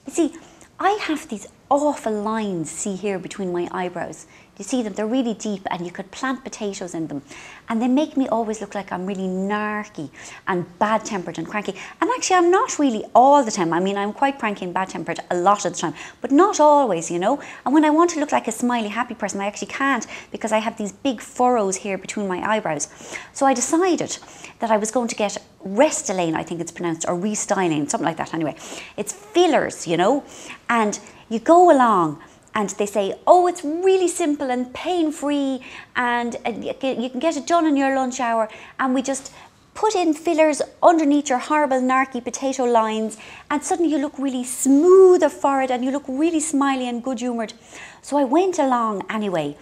You see, I have these awful lines, see here, between my eyebrows. Do you see them? They're really deep and you could plant potatoes in them. And they make me always look like I'm really narky and bad-tempered and cranky. And actually, I'm not really all the time. I mean, I'm quite cranky and bad-tempered a lot of the time, but not always, you know. And when I want to look like a smiley, happy person, I actually can't because I have these big furrows here between my eyebrows. So I decided that I was going to get Restylane, I think it's pronounced, or Restylane, something like that anyway. It's fillers, you know, and you go along and they say, oh, it's really simple and pain-free and you can get it done in your lunch hour, and we just put in fillers underneath your horrible narky potato lines and suddenly you look really smooth of forehead and you look really smiley and good-humoured. So I went along anyway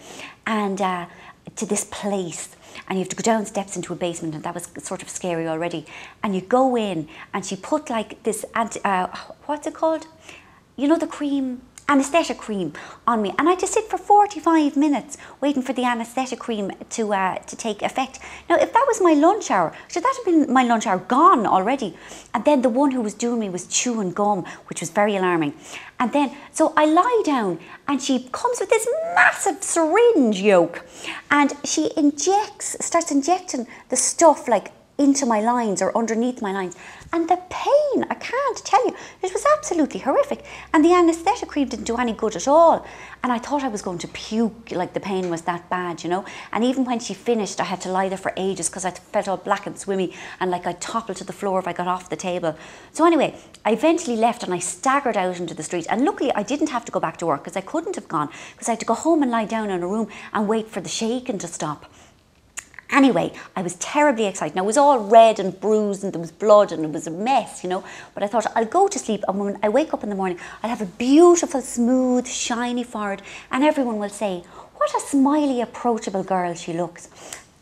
and to this place, and you have to go down steps into a basement, and that was sort of scary already. And you go in and she put like this, what's it called? You know, the cream, anaesthetic cream on me, and I just sit for 45 minutes waiting for the anaesthetic cream to take effect. Now, if that was my lunch hour, should that have been my lunch hour gone already? And then the one who was doing me was chewing gum, which was very alarming. And then, so I lie down and she comes with this massive syringe yoke and she starts injecting the stuff like into my lines or underneath my lines. And the pain, I can't tell you, it was absolutely horrific. And the anaesthetic cream didn't do any good at all. And I thought I was going to puke, like the pain was that bad, you know. And even when she finished, I had to lie there for ages because I felt all black and swimmy and like I'd topple to the floor if I got off the table. So anyway, I eventually left and I staggered out into the street. And luckily I didn't have to go back to work because I couldn't have gone because I had to go home and lie down in a room and wait for the shaking to stop. Anyway, I was terribly excited. Now, it was all red and bruised and there was blood and it was a mess, you know. But I thought, I'll go to sleep and when I wake up in the morning, I'll have a beautiful, smooth, shiny forehead and everyone will say, what a smiley, approachable girl she looks.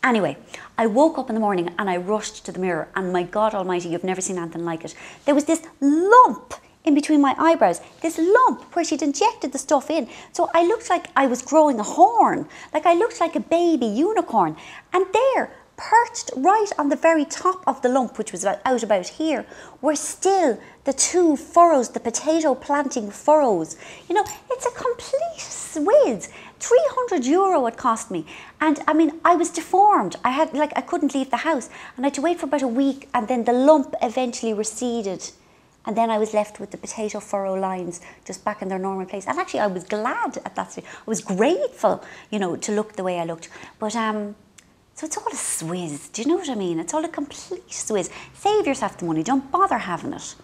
Anyway, I woke up in the morning and I rushed to the mirror and my God almighty, you've never seen anything like it. There was this lump in between my eyebrows, this lump where she'd injected the stuff in. So I looked like I was growing a horn, like I looked like a baby unicorn. And there, perched right on the very top of the lump, which was about here, were still the two furrows, the potato planting furrows. You know, it's a complete swizz. €300 it cost me. And I mean, I was deformed. I couldn't leave the house and I had to wait for about a week and then the lump eventually receded. And then I was left with the potato furrow lines just back in their normal place. And actually, I was glad at that stage. I was grateful, you know, to look the way I looked. But, so it's all a swizz. Do you know what I mean? It's all a complete swizz. Save yourself the money. Don't bother having it.